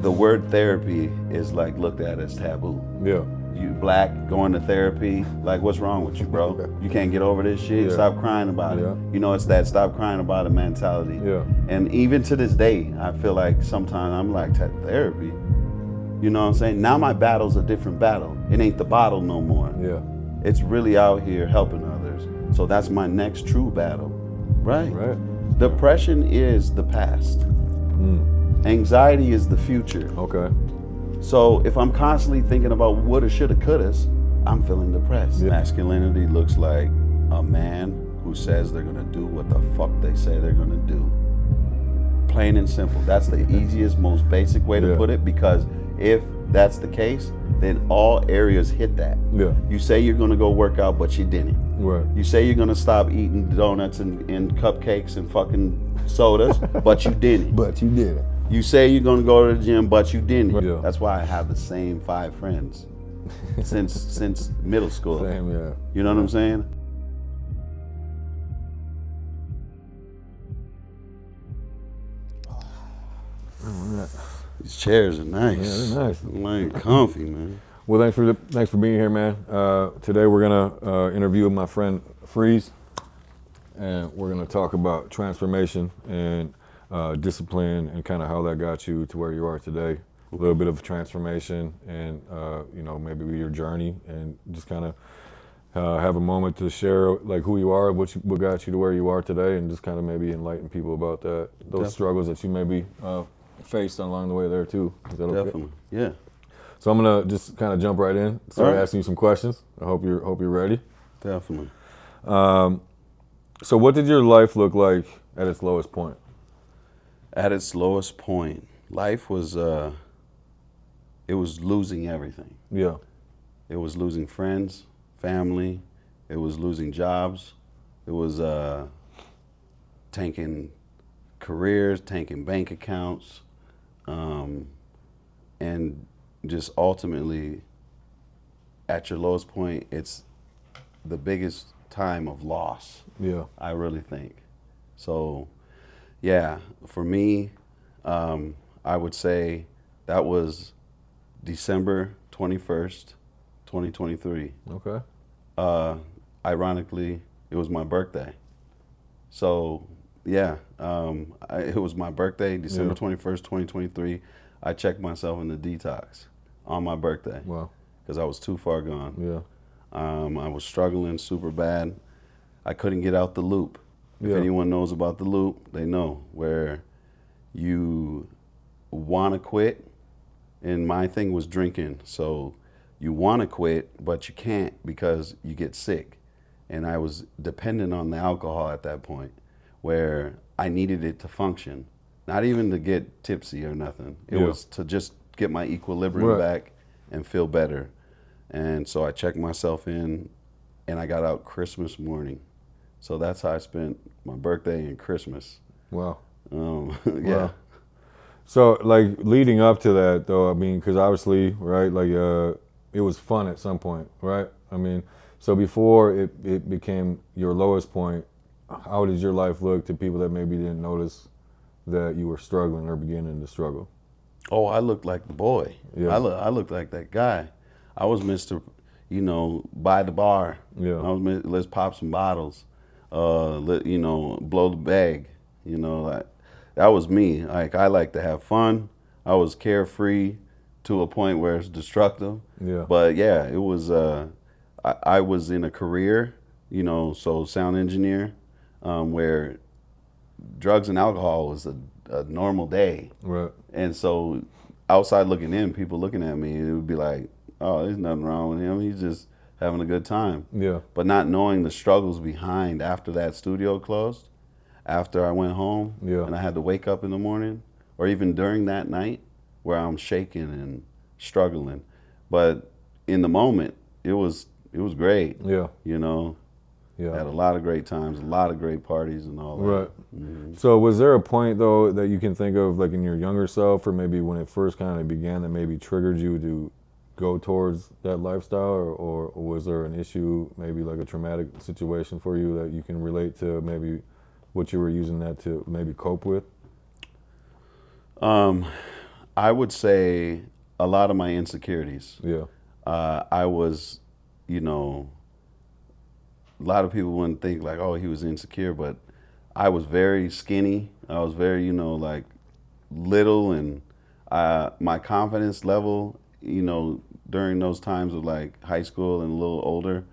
the word therapy is like looked at as taboo. Yeah. You black, going to therapy, like what's wrong with you, bro? You can't get over this shit? Yeah. Stop crying about Yeah. it. You know, it's that stop crying about it mentality. Yeah. And even to this day, I feel like sometimes I'm like, therapy? You know what I'm saying? Now my battle's a different battle. It ain't the bottle no more. Yeah. It's really out here helping others. So that's my next true battle, right? Right. Depression is the past. Anxiety is the future. Okay. So if I'm constantly thinking about woulda, shoulda, couldas, I'm feeling depressed. Yeah. Masculinity looks like a man who says they're gonna do what the fuck they say they're gonna do. Plain and simple. That's the easiest, most basic way to Yeah. put it, because if that's the case, then all areas hit that. Yeah. You say you're gonna go work out, but you didn't. Right. You say you're gonna stop eating donuts and cupcakes and fucking sodas, but you didn't. But you did it. You say you're gonna go to the gym, but you didn't. Yeah. That's why I have the same 5 friends since middle school. Same, yeah. You know what I'm saying? These chairs are nice. Yeah, they're nice. I'm like comfy, man. Well, thanks for being here, man. Today we're gonna interview my friend Freeze, and we're gonna talk about transformation and discipline and kind of how that got you to where you are today. A little bit of transformation and maybe your journey, and just kind of have a moment to share like who you are, what got you to where you are today, and just kind of maybe enlighten people about those Definitely. struggles that you maybe faced along the way there too. Is that okay? Definitely. Yeah. So I'm gonna just kind of jump right in, start All right. asking you some questions. I hope you're ready. Definitely. So what did your life look like at its lowest point? At its lowest point, life was it was losing everything. Yeah. It was losing friends, family. It was losing jobs. It was tanking careers, tanking bank accounts, and just ultimately, at your lowest point, it's the biggest time of loss. Yeah. I really think. So, yeah, for me, I would say that was December 21st, 2023. Okay. Ironically, it was my birthday. So, yeah, it was my birthday, December 21st, 2023. I checked myself in the detox on my birthday Wow. because I was too far gone. Yeah. I was struggling super bad. I couldn't get out the loop. If Yeah. anyone knows about the loop, they know where you want to quit. And my thing was drinking. So you want to quit, but you can't because you get sick. And I was dependent on the alcohol at that point where I needed it to function. Not even to get tipsy or nothing. It Yeah. was to just get my equilibrium Right. back and feel better. And so I checked myself in and I got out Christmas morning. So that's how I spent my birthday and Christmas. Wow. Yeah. Wow. So like leading up to that though, I mean, because obviously, right, like it was fun at some point, right? I mean, so before it became your lowest point, how did your life look to people that maybe didn't notice that you were struggling or beginning to struggle? Oh, I looked like the boy. Yeah. I looked like that guy. I was Mr. By the bar. Yeah. I was let's pop some bottles. Blow the bag. That was me. Like I like to have fun. I was carefree to a point where it's destructive. Yeah. But yeah, it was. I was in a career, so sound engineer, where drugs and alcohol was a normal day. Right. And so outside looking in, people looking at me, it would be like, oh, there's nothing wrong with him. He's just having a good time. Yeah. But not knowing the struggles behind after that studio closed, after I went home Yeah. and I had to wake up in the morning, or even during that night where I'm shaking and struggling. But in the moment, it was great. Yeah. Had Yeah. a lot of great times, a lot of great parties and all that. Right. Mm-hmm. So was there a point though that you can think of, like in your younger self, or maybe when it first kind of began, that maybe triggered you to go towards that lifestyle, or was there an issue, maybe like a traumatic situation for you that you can relate to, maybe what you were using that to maybe cope with? I would say a lot of my insecurities. Yeah. I was, you know, a lot of people wouldn't think like, oh, he was insecure, but I was very skinny. I was very, like little, and my confidence level, during those times of like high school and a little older,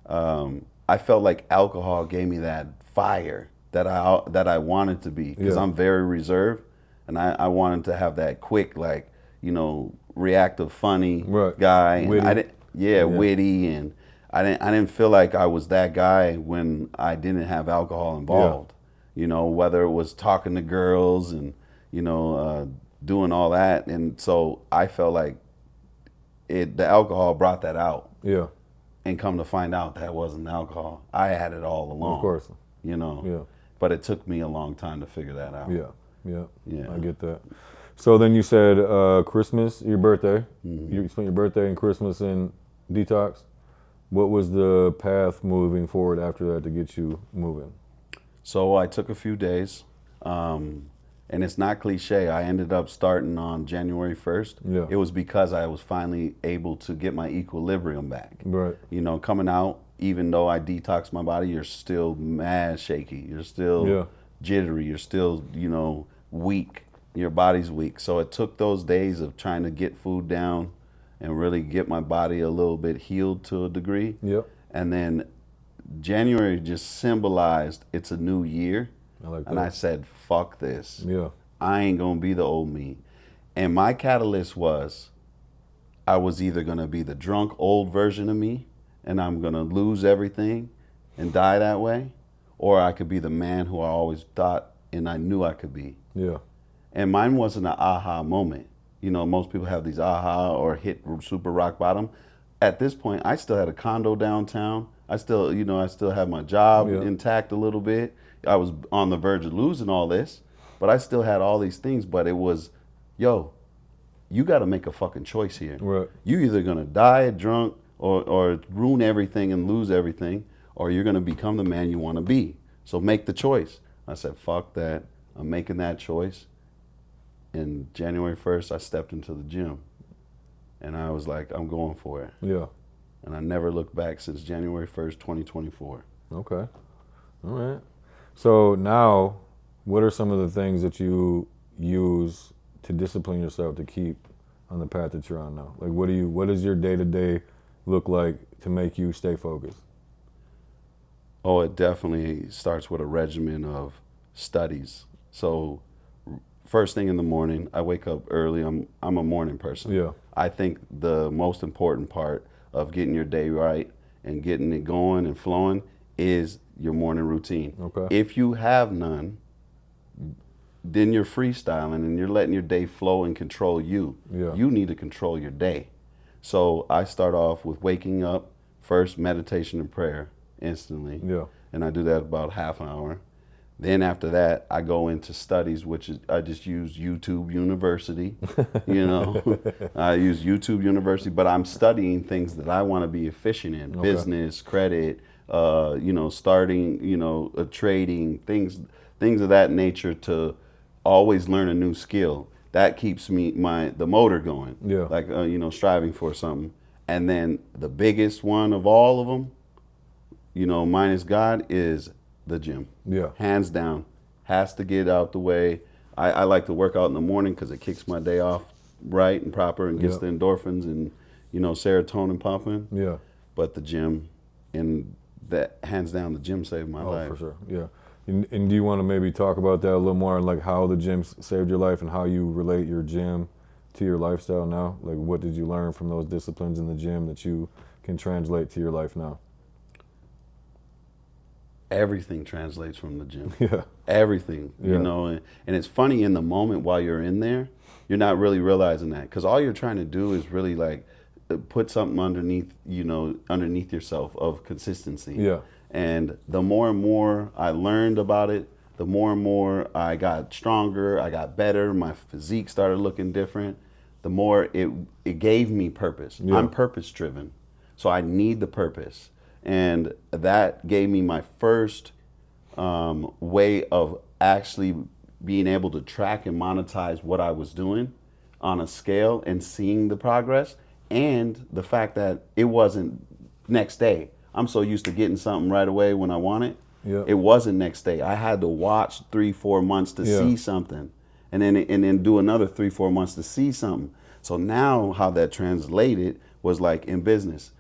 I felt like alcohol gave me that fire that I wanted to be because Yeah. I'm very reserved, and I wanted to have that quick like reactive funny Right. guy, and Witty. I didn't witty, and I didn't feel like I was that guy when I didn't have alcohol involved. Whether it was talking to girls and doing all that, and so I felt like the alcohol brought that out, Yeah. and come to find out that wasn't alcohol. I had it all Of along, course. you know. Yeah. But it took me a long time to figure that out. Yeah. Yeah. Yeah. I get that. So then you said Christmas, your birthday. Mhm. You spent your birthday and Christmas in detox. What was the path moving forward after that to get you moving? So I took a few days, and it's not cliche. I ended up starting on January 1st. Yeah. It was because I was finally able to get my equilibrium back. Right. Coming out, even though I detoxed my body, you're still mad shaky. You're still Yeah. jittery. You're still, weak. Your body's weak. So it took those days of trying to get food down and really get my body a little bit healed to a degree. Yep. And then January just symbolized it's a new year. I like that. And I said, fuck this. Yeah. I ain't going to be the old me. And my catalyst was I was either going to be the drunk old version of me and I'm going to lose everything and die that way, or I could be the man who I always thought and I knew I could be. Yeah. And mine wasn't an aha moment. Most people have these aha or hit super rock bottom. At this point, I still had a condo downtown. I still had my job Yeah. intact a little bit. I was on the verge of losing all this, but I still had all these things. But it was, yo, you got to make a fucking choice here. Right. You either gonna die drunk or ruin everything and lose everything, or you're gonna become the man you want to be. So make the choice. I said, fuck that. I'm making that choice. And January 1st, I stepped into the gym, and I was like, I'm going for it. Yeah. And I never looked back since January 1st, 2024. Okay. All right. So now, what are some of the things that you use to discipline yourself to keep on the path that you're on now? Like, what does your day-to-day look like to make you stay focused? Oh, it definitely starts with a regimen of studies. So first thing in the morning, I wake up early. I'm a morning person. Yeah. I think the most important part of getting your day right and getting it going and flowing is your morning routine. Okay. If you have none, then you're freestyling and you're letting your day flow and control you. Yeah. You need to control your day. So I start off with waking up, first meditation and prayer instantly. Yeah. And I do that about half an hour. Then after that, I go into studies, which is I just use YouTube University. I use YouTube University, but I'm studying things that I want to be efficient in: business, credit, starting, trading, things of that nature, to always learn a new skill. That keeps me the motor going. Yeah. Like striving for something. And then the biggest one of all of them, minus God, is the gym. Yeah. Hands down. Has to get out the way. I like to work out in the morning because it kicks my day off right and proper and gets the endorphins and serotonin pumping. Yeah. But the gym, and that hands down, the gym saved my life. For sure. Yeah. And do you want to maybe talk about that a little more, like how the gym saved your life and how you relate your gym to your lifestyle now? Like, what did you learn from those disciplines in the gym that you can translate to your life now? Everything translates from the gym. Yeah. Everything, and it's funny in the moment while you're in there, you're not really realizing that, because all you're trying to do is really like put something underneath yourself of consistency. Yeah. And the more and more I learned about it, the more and more I got stronger, I got better, my physique started looking different, the more it gave me purpose. Yeah. I'm purpose driven, so I need the purpose. And that gave me my first way of actually being able to track and monetize what I was doing on a scale and seeing the progress, and the fact that it wasn't next day. I'm so used to getting something right away when I want it. Yeah. It wasn't next day. I had to watch 3-4 months to Yeah. see something, and then do another 3-4 months to see something. So now how that translated was like in business,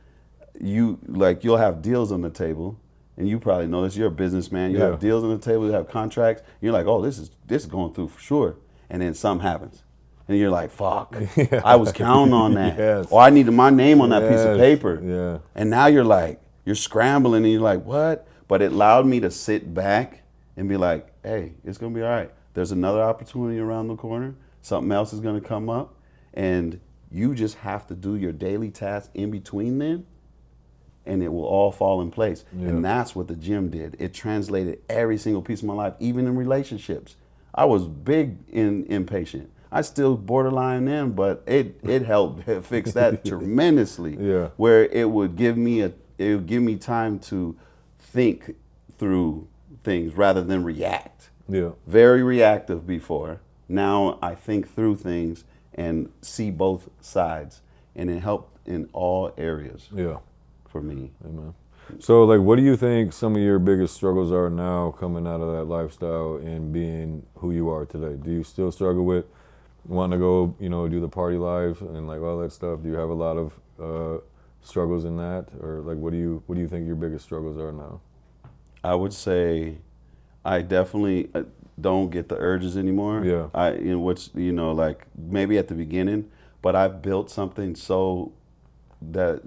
you'll have deals on the table, and you probably know this. You're a businessman. You Yeah. have deals on the table. You have contracts. You're like, oh, this is going through for sure. And then something happens, and you're like, fuck, Yeah. I was counting on that, Yes. or I needed my name on that piece of Yes. paper. Yeah. And now you're scrambling, and you're like, what? But it allowed me to sit back and be like, hey, it's gonna be all right. There's another opportunity around the corner. Something else is gonna come up, and you just have to do your daily tasks in between them, and it will all fall in place. Yeah. And that's what the gym did. It translated every single piece of my life, even in relationships. I was big impatient. I still borderline am, but it helped fix that tremendously. Yeah. Where it would give me time to think through things rather than react. Yeah. Very reactive before. Now I think through things and see both sides, and it helped in all areas Yeah. for me. Amen. So, like, what do you think some of your biggest struggles are now coming out of that lifestyle and being who you are today? Do you still struggle with wanting to go, do the party life and like all that stuff? Do you have a lot of struggles in that, or like, what do you think your biggest struggles are now? I would say I definitely don't get the urges anymore. Yeah. Which like maybe at the beginning, but I've built something so that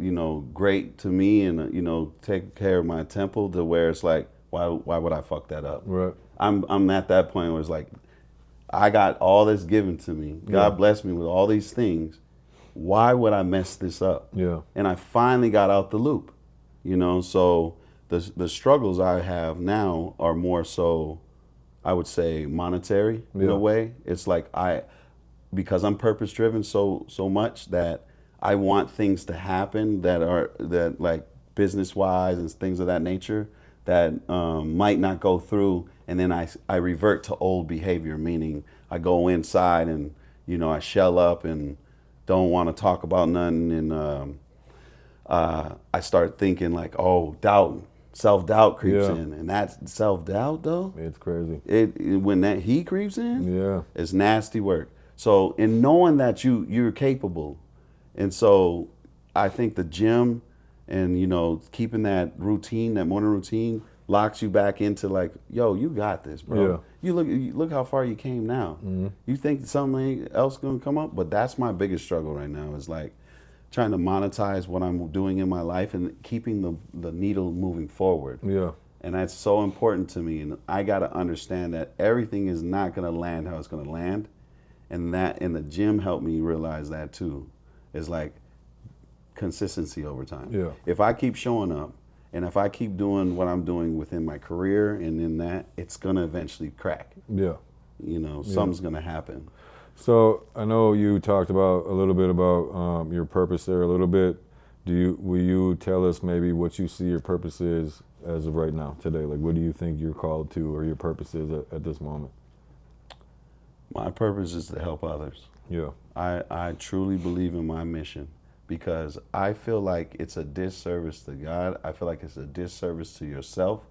great to me, and take care of my temple to where it's like, why would I fuck that up? Right. I'm at that point where it's like, I got all this given to me. God blessed me with all these things. Why would I mess this up? Yeah. And I finally got out the loop, so the struggles I have now are more so, I would say, monetary in a way. It's like because I'm purpose driven so much that I want things to happen that like business wise and things of that nature that might not go through, and then I revert to old behavior, meaning I go inside and I shell up and don't want to talk about nothing, and I start thinking like, oh, self-doubt creeps in, and that's self-doubt though. It's crazy. When he creeps in, Yeah. it's nasty work. So in knowing that you're capable, and so I think the gym and keeping that routine, that morning routine, locks you back into like, yo, you got this, bro. Yeah. You look how far you came now. Mm-hmm. You think something else gonna come up, but that's my biggest struggle right now is like trying to monetize what I'm doing in my life and keeping the needle moving forward. Yeah. And that's so important to me, and I got to understand that everything is not going to land how it's going to land, and the gym helped me realize that too. It's like consistency over time. Yeah. If I keep showing up, and if I keep doing what I'm doing within my career and in that, it's going to eventually crack. Yeah. Something's going to happen. So I know you talked about a little bit about your purpose there a little bit. Will you tell us maybe what you see your purpose is as of right now today? Like, what do you think you're called to, or your purpose is at this moment? My purpose is to help others. Yeah. I truly believe in my mission, because I feel like it's a disservice to God. I feel like it's a disservice to yourself,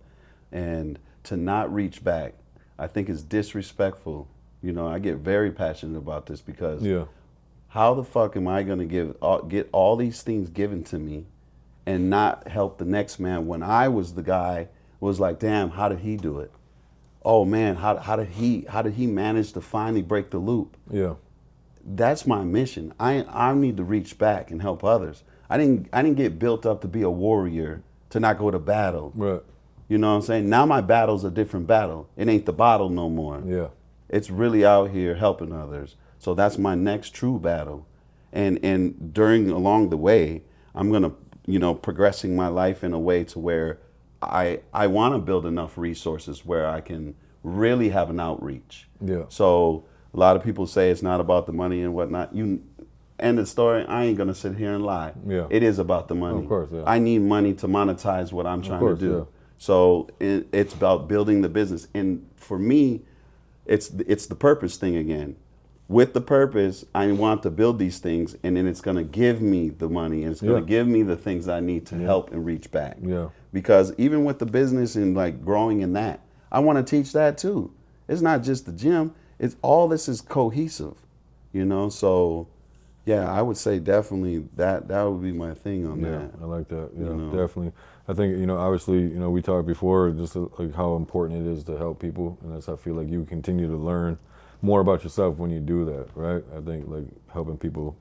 and to not reach back, I think it's disrespectful. I get very passionate about this because how the fuck am I going to get all these things given to me and not help the next man when I was the guy was like, damn, how did he do it? Oh man, how did he manage to finally break the loop? Yeah. That's my mission. I need to reach back and help others. I didn't get built up to be a warrior, to not go to battle. Right. You know what I'm saying? Now my battle's a different battle. It ain't the bottle no more. Yeah. It's really out here helping others. So that's my next true battle. And along the way, I'm gonna, progressing my life in a way to where I want to build enough resources where I can really have an outreach. Yeah. So a lot of people say it's not about the money and whatnot. End of story. I ain't gonna sit here and lie. Yeah. It is about the money. Of course, yeah. I need money to monetize what I'm trying to do. Yeah. So it's about building the business. And for me, it's the purpose thing again. with the purpose, I want to build these things, and then it's going to give me the money, and it's going Yeah. to give me the things I need to help and reach back. Yeah. Because even with the business and like growing in that, I want to teach that too. It's not just the gym. It's all this is cohesive, you know. So, yeah, I would say definitely that would be my thing on Yeah, that. I like that. Yeah, You know. definitely. I think, obviously, we talked before just like how important it is to help people, and that's I feel like you continue to learn more about yourself when you do that, right? I think like helping people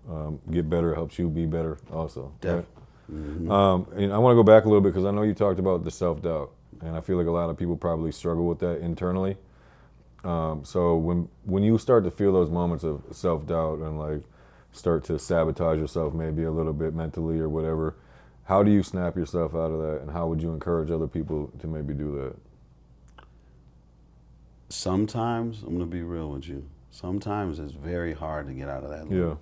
get better helps you be better also. Right? And I want to go back a little bit because I know you talked about the self-doubt, and I feel like a lot of people probably struggle with that internally. So when you start to feel those moments of self-doubt and like start to sabotage yourself maybe a little bit mentally or whatever, how do you snap yourself out of that, and how would you encourage other people to maybe do that? Sometimes, I'm gonna be real with you. Sometimes it's very hard to get out of that loop Yeah,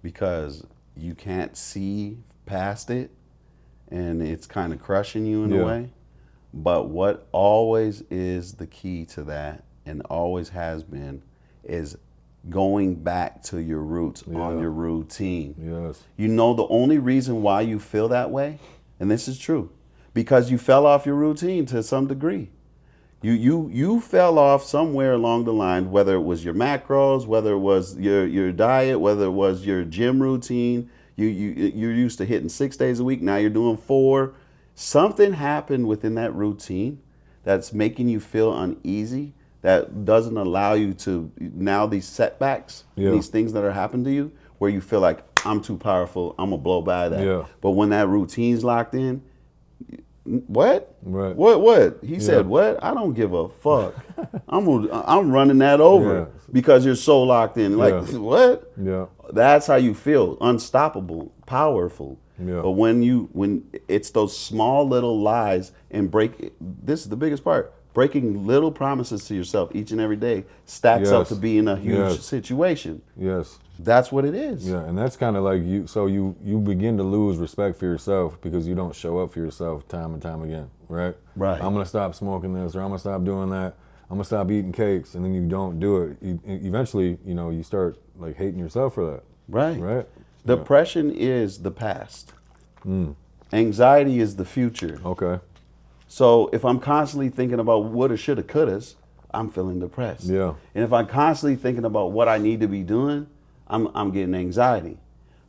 because you can't see past it, and it's kind of crushing you in a Yeah. way. But what always is the key to that, and always has been, is going back to your roots on Yeah. your routine. yes, You know the only reason why you feel that way, and this is true, because you fell off your routine to some degree. You fell off somewhere along the line, whether it was your macros, whether it was your diet, whether it was your gym routine. You're used to hitting 6 days a week. Now you're doing 4. Something happened within that routine that's making you feel uneasy. That doesn't allow you to now these setbacks, Yeah. these things that are happening to you, where you feel like I'm too powerful. I'm gonna blow by that. Yeah. But when that routine's locked in, what? Right. What? He said, what? I don't give a fuck. I'm running that over Yeah. because you're so locked in. Like, Yeah. what? yeah, That's how you feel. Unstoppable, powerful. Yeah. But when it's those small little lies and this is the biggest part. Breaking little promises to yourself each and every day stacks up Yes. to be in a huge Yes. situation. yes. That's what it is. Yeah, and that's kind of like you begin to lose respect for yourself because you don't show up for yourself time and time again, right? Right. I'm gonna stop smoking this, or I'm gonna stop doing that. I'm gonna stop eating cakes, and then you don't do it. Eventually, you start like hating yourself for that, Right. right? Depression is the past. Anxiety is the future. Okay. So if I'm constantly thinking about woulda, shoulda, couldas, I'm feeling depressed. Yeah. And if I'm constantly thinking about what I need to be doing, I'm getting anxiety.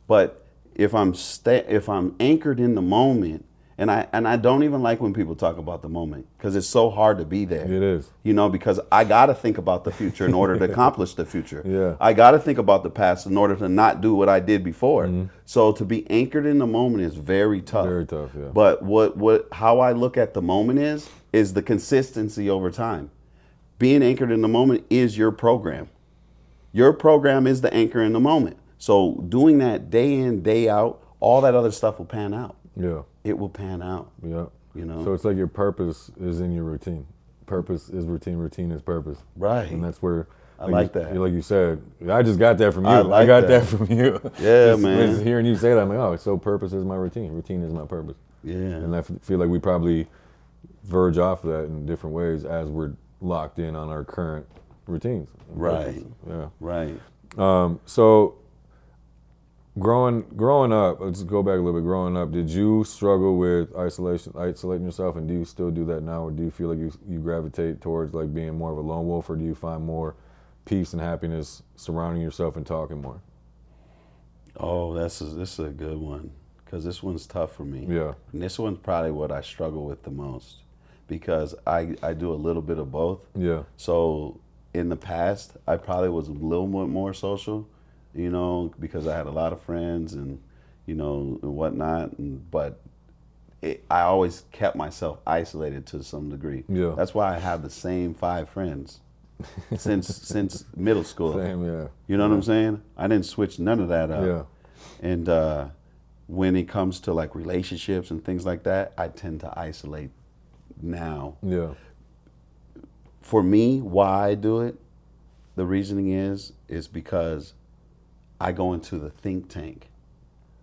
But if I'm anchored in the moment, and I don't even like when people talk about the moment because it's so hard to be there. It is. Because I got to think about the future in order to accomplish the future. Yeah. I got to think about the past in order to not do what I did before. So to be anchored in the moment is very tough. Very tough, yeah. But how I look at the moment is the consistency over time. Being anchored in the moment is your program. Your program is the anchor in the moment. So doing that day in, day out, all that other stuff will pan out. Yeah. It will pan out. Yeah. So So it's like your purpose is in your routine. Purpose is routine. Routine is purpose. Right. And that's where. I like that. Like you said, I just got that from you. I like got that. that from you. Yeah, just, man. Just hearing you say that, I'm like, oh, so purpose is my routine. Routine is my purpose. Yeah. And I feel like we probably verge off of that in different ways as we're locked in on our current routines. and Right. purpose. Yeah. Right. So growing up, let's go back a little bit. Growing up, did you struggle with isolating yourself, and do you still do that now, or do you feel like you gravitate towards like being more of a lone wolf, or do you find more peace and happiness surrounding yourself and talking more? Oh, this is a good one because this one's tough for me. Yeah. And this one's probably what I struggle with the most because I do a little bit of both. Yeah. So in the past, I probably was a little bit more social, because I had a lot of friends and, and whatnot. But I always kept myself isolated to some degree. Yeah. That's why I have the same 5 friends since middle school. Same, yeah. You know what I'm saying? I didn't switch none of that up. Yeah. And when it comes to like relationships and things like that, I tend to isolate now. Yeah. For me, why I do it, the reasoning is because I go into the think tank.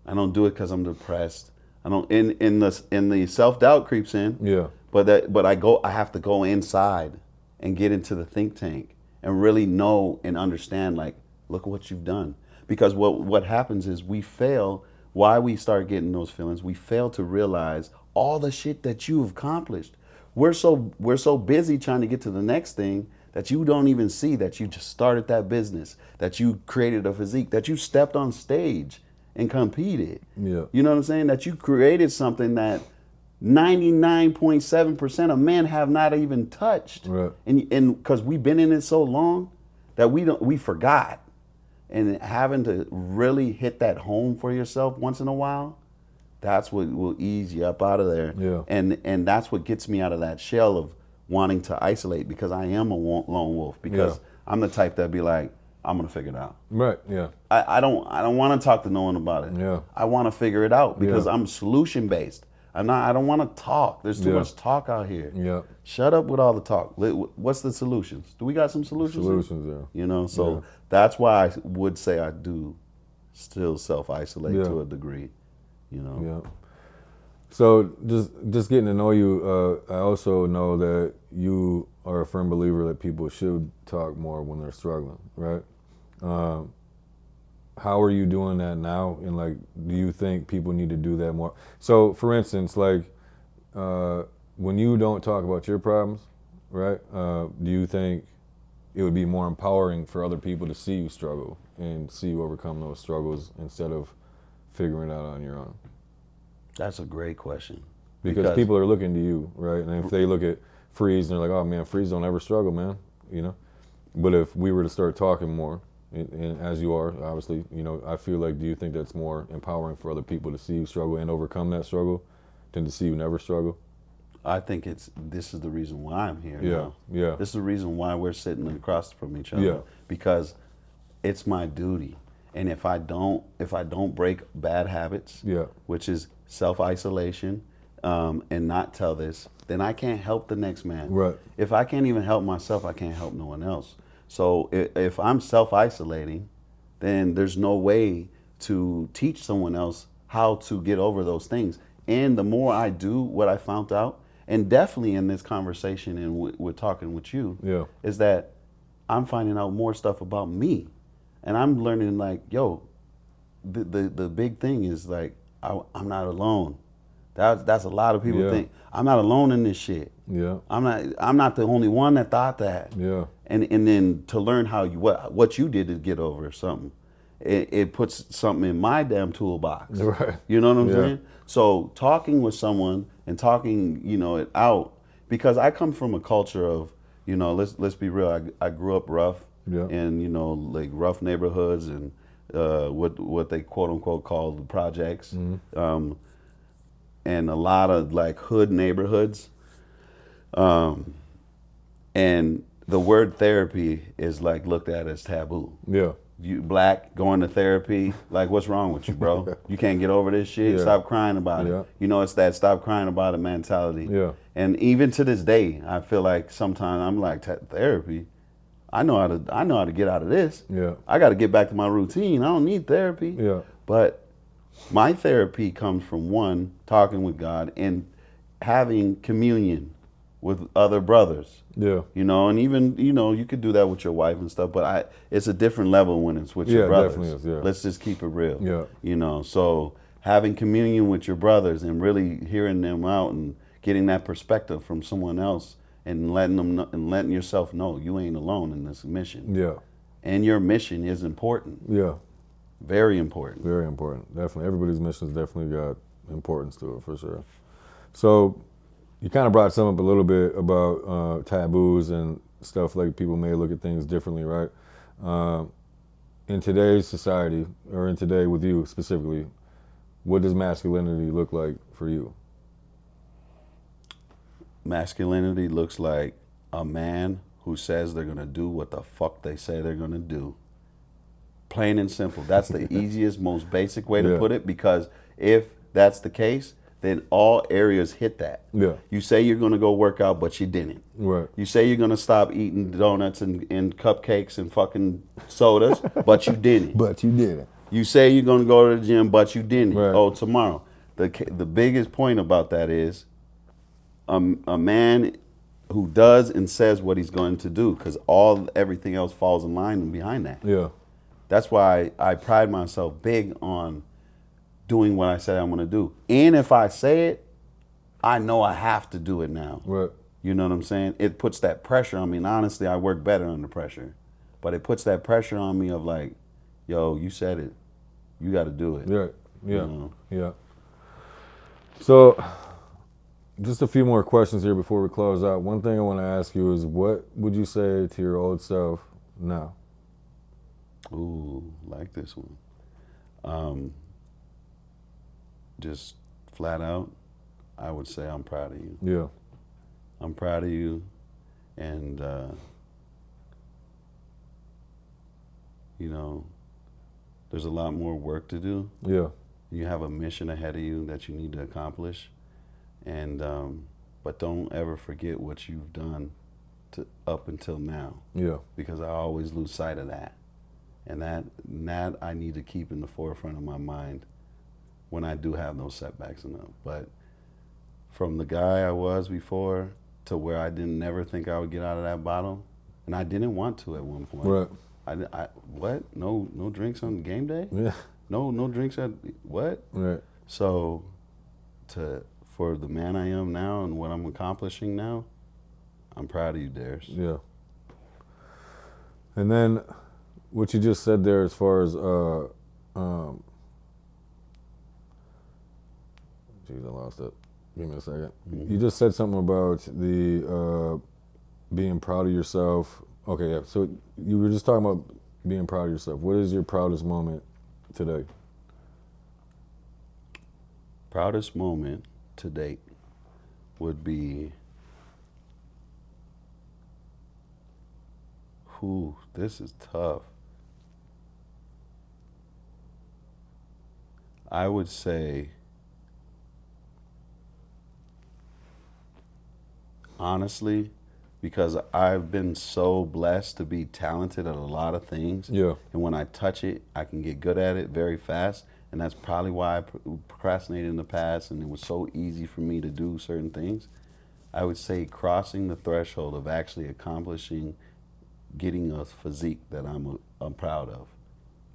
I don't do it because I'm depressed. I don't in the self-doubt creeps in. Yeah. But I have to go inside and get into the think tank and really know and understand like Look at what you've done. Because what happens is we fail. Why we start getting those feelings? We fail to realize all the shit that you've accomplished. We're so busy trying to get to the next thing that you don't even see that you just started that business, that you created a physique, that you stepped on stage and competed. Yeah. You know what I'm saying? That you created something that 99.7% of men have not even touched. Right. And because we've been in it so long that we forgot. And having to really hit that home for yourself once in a while, that's what will ease you up out of there. Yeah. And that's what gets me out of that shell of wanting to isolate, because I am a lone wolf, because I'm the type that be like, I'm gonna figure it out. Right. Yeah. I don't want to talk to no one about it. Yeah. I want to figure it out because Yeah. I'm solution based. I don't want to talk. There's too Yeah. much talk out here. Yeah. Shut up with all the talk. What's the solutions? Do we got some solutions? Solutions. Yeah. You know, so that's why I would say I do still self-isolate to a degree, you know. Yeah. So just getting to know you, I also know that you are a firm believer that people should talk more when they're struggling, right? How are you doing that now? And like, do you think people need to do that more? So, for instance, like when you don't talk about your problems, right? Do you think it would be more empowering for other people to see you struggle and see you overcome those struggles instead of figuring it out on your own? That's a great question. Because people are looking to you, right? And if they look at Freeze and they're like, oh man, Freeze don't ever struggle, man, you know? But if we were to start talking more, and as you are, obviously, you know, I feel like, do you think that's more empowering for other people to see you struggle and overcome that struggle than to see you never struggle? I think this is the reason why I'm here Yeah, now. yeah. This is the reason why we're sitting across from each other. Yeah. Because it's my duty. And if I don't break bad habits, Yeah. which is self-isolation, and not tell this, then I can't help the next man. Right. If I can't even help myself, I can't help no one else. So if I'm self-isolating, then there's no way to teach someone else how to get over those things. And the more I do what I found out, and definitely in this conversation and we're talking with you, Yeah. is that I'm finding out more stuff about me. And I'm learning like, yo, the big thing is like, I'm not alone. That's a lot of people think I'm not alone in this shit. Yeah. I'm not the only one that thought that. Yeah. And then to learn how what you did to get over something, it puts something in my damn toolbox. Right. You know what I'm Yeah. saying? So talking with someone and talking, you know, it out, because I come from a culture of, you know, let's be real. I grew up rough, Yeah. in, you know, like rough neighborhoods and what they quote unquote call the projects, and a lot of like hood neighborhoods. And the word therapy is like looked at as taboo. Yeah. You black going to therapy, like what's wrong with you, bro? You can't get over this shit. Yeah. Stop crying about Yeah. it. You know, it's that stop crying about it mentality. Yeah. And even to this day, I feel like sometimes I'm like, therapy. I know how to get out of this. Yeah. I got to get back to my routine. I don't need therapy. Yeah. But my therapy comes from one, talking with God and having communion with other brothers. Yeah. You know, and even, you know, you could do that with your wife and stuff, but it's a different level when it's with your Yeah, it brothers. definitely is, yeah. Let's just keep it real. Yeah. You know, so having communion with your brothers and really hearing them out and getting that perspective from someone else and letting them know, and letting yourself know you ain't alone in this mission. Yeah. And your mission is important. Yeah. Very important. Very important. Definitely. Everybody's mission's definitely got importance to it for sure. So you kind of brought some up a little bit about taboos and stuff, like people may look at things differently, right? In today's society, or in today with you specifically, what does masculinity look like for you? Masculinity looks like a man who says they're gonna do what the fuck they say they're gonna do. Plain and simple. That's the easiest, most basic way to put it, because if that's the case, then all areas hit that. Yeah. You say you're gonna go work out, but you didn't. Right. You say you're gonna stop eating donuts and cupcakes and fucking sodas, but you didn't. But you didn't. You say you're gonna go to the gym, but you didn't. Right. Oh, tomorrow. The biggest point about that is a man who does and says what he's going to do, because everything else falls in line and behind that. Yeah. That's why I pride myself big on doing what I said I'm going to do. And if I say it, I know I have to do it now. Right. You know what I'm saying? It puts that pressure on me. And honestly, I work better under pressure. But it puts that pressure on me of like, yo, you said it. You got to do it. Yeah. Yeah. You know? Yeah. So, just a few more questions here before we close out. One thing I want to ask you is, what would you say to your old self now? Ooh, like this one. Just flat out, I would say I'm proud of you. Yeah. I'm proud of you, and you know, there's a lot more work to do. Yeah. You have a mission ahead of you that you need to accomplish, and but don't ever forget what you've done up until now. Yeah. Because I always lose sight of that, and that I need to keep in the forefront of my mind when I do have those setbacks enough. But from the guy I was before to where I didn't never think I would get out of that bottle, and I didn't want to at one point. Right. I what? No drinks on game day? Yeah. No drinks at what? Right. So for the man I am now and what I'm accomplishing now, I'm proud of you, Darius. Yeah. And then what you just said there as far as geez, I lost it. Give me a second. Mm-hmm. You just said something about the being proud of yourself. Okay, yeah. So you were just talking about being proud of yourself. What is your proudest moment today? Proudest moment to date would be, this is tough. I would say, honestly, because I've been so blessed to be talented at a lot of things. Yeah. And when I touch it, I can get good at it very fast. And that's probably why I procrastinated in the past, and it was so easy for me to do certain things. I would say crossing the threshold of actually accomplishing getting a physique that I'm proud of.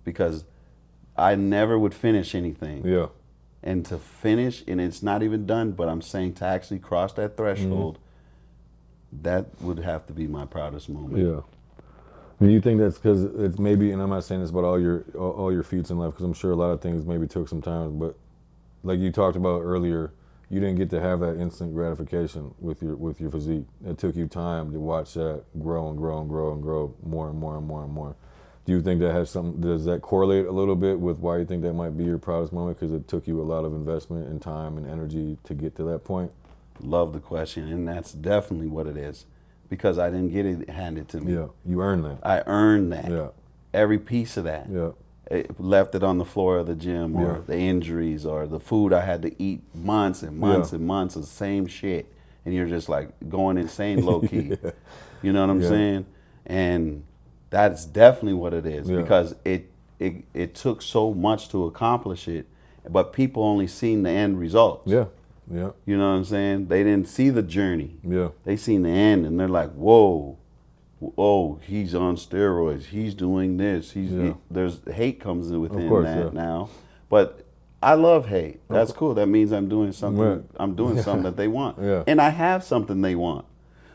Because I never would finish anything. Yeah. And to finish, and it's not even done, but I'm saying to actually cross that threshold, that would have to be my proudest moment. Yeah. Do you think that's because it's maybe, and I'm not saying this about all your feats in life, because I'm sure a lot of things maybe took some time, but like you talked about earlier, you didn't get to have that instant gratification with your physique. It took you time to watch that grow and grow and grow and grow more and more and more and more. Do you think that has something? Does that correlate a little bit with why you think that might be your proudest moment? Because it took you a lot of investment and time and energy to get to that point. Love the question, and that's definitely what it is. Because I didn't get it handed to me. Yeah, you earned that. I earned that. Yeah. Every piece of that. Yeah. It left it on the floor of the gym, or Yeah. the injuries, or the food I had to eat months and months Yeah. and months of the same shit. And you're just like going insane low key. Yeah. You know what I'm Yeah. saying? And that's definitely what it is. Yeah. Because it took so much to accomplish it, but people only seen the end results. Yeah. Yeah. You know what I'm saying? They didn't see the journey. Yeah. They seen the end, and they're like, "Whoa, oh, he's on steroids. He's doing this. There's hate comes in within that now." But I love hate. That's cool. That means I'm doing something. Right. I'm doing something that they want, Yeah. and I have something they want.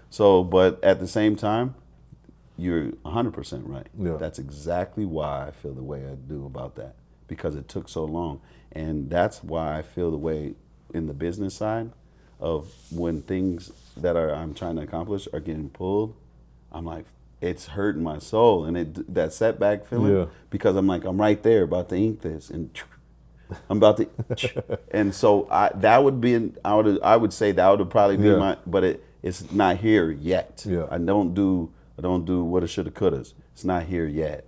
So, but at the same time, you're 100% right. Yeah. That's exactly why I feel the way I do about that, because it took so long, and that's why I feel the way in the business side of when things that I'm trying to accomplish are getting pulled. I'm like, it's hurting my soul, and that setback feeling, Yeah. because I'm like, I'm right there about to ink this, and I'm about to, and so I would say that would probably be Yeah. but it's not here yet. Yeah. I don't do what it shoulda couldas. It's not here yet.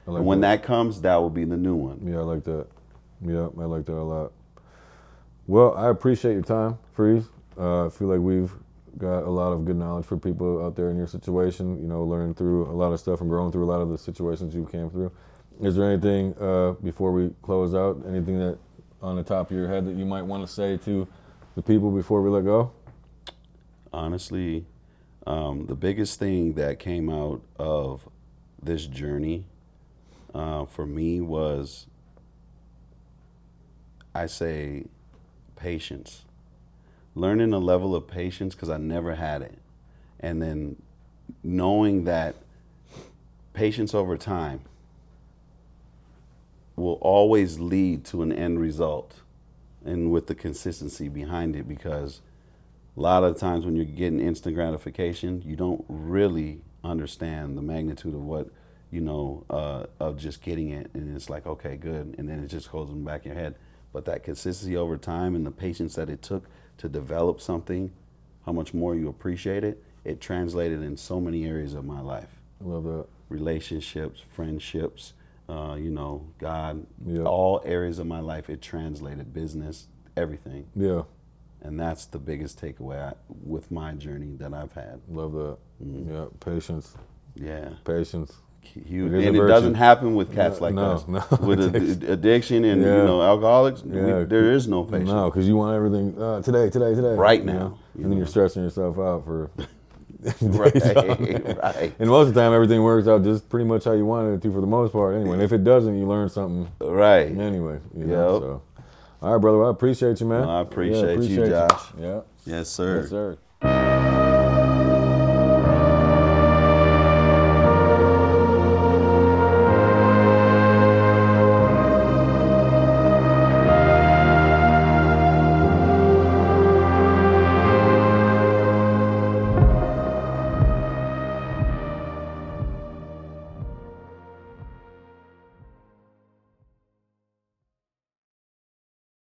Like And when that comes, that will be the new one. Yeah, I like that. Yeah, I like that a lot. Well, I appreciate your time, Freeze. I feel like we've got a lot of good knowledge for people out there in your situation, you know, learning through a lot of stuff and growing through a lot of the situations you came through. Is there anything, before we close out, anything that on the top of your head that you might want to say to the people before we let go? Honestly, the biggest thing that came out of this journey for me was, I say, patience. Learning a level of patience because I never had it. And then knowing that patience over time will always lead to an end result, and with the consistency behind it, because a lot of times when you're getting instant gratification, you don't really understand the magnitude of what, of just getting it. And it's like, okay, good. And then it just goes in the back of your head. But that consistency over time and the patience that it took to develop something, how much more you appreciate it, it translated in so many areas of my life. I love that. Relationships, friendships, God, Yeah. all areas of my life, it translated, business, everything. Yeah. And that's the biggest takeaway with my journey that I've had. Love that. Yeah. Patience. Yeah. Patience. Huge. It is a And it virtue. doesn't happen with cats like No, us. no. With addiction and alcoholics, there is no patience. No, because you want everything today. Right you now, know? you And then you're know. stressing yourself out for Right, days on end. right. And most of the time, everything works out just pretty much how you wanted it to for the most part. Anyway, and if it doesn't, you learn something. Right. Anyway, you know. Yep. So, all right, brother. Well, I appreciate you, man. No, I appreciate you, appreciate Josh. Yeah. Yes, sir. Yes, sir.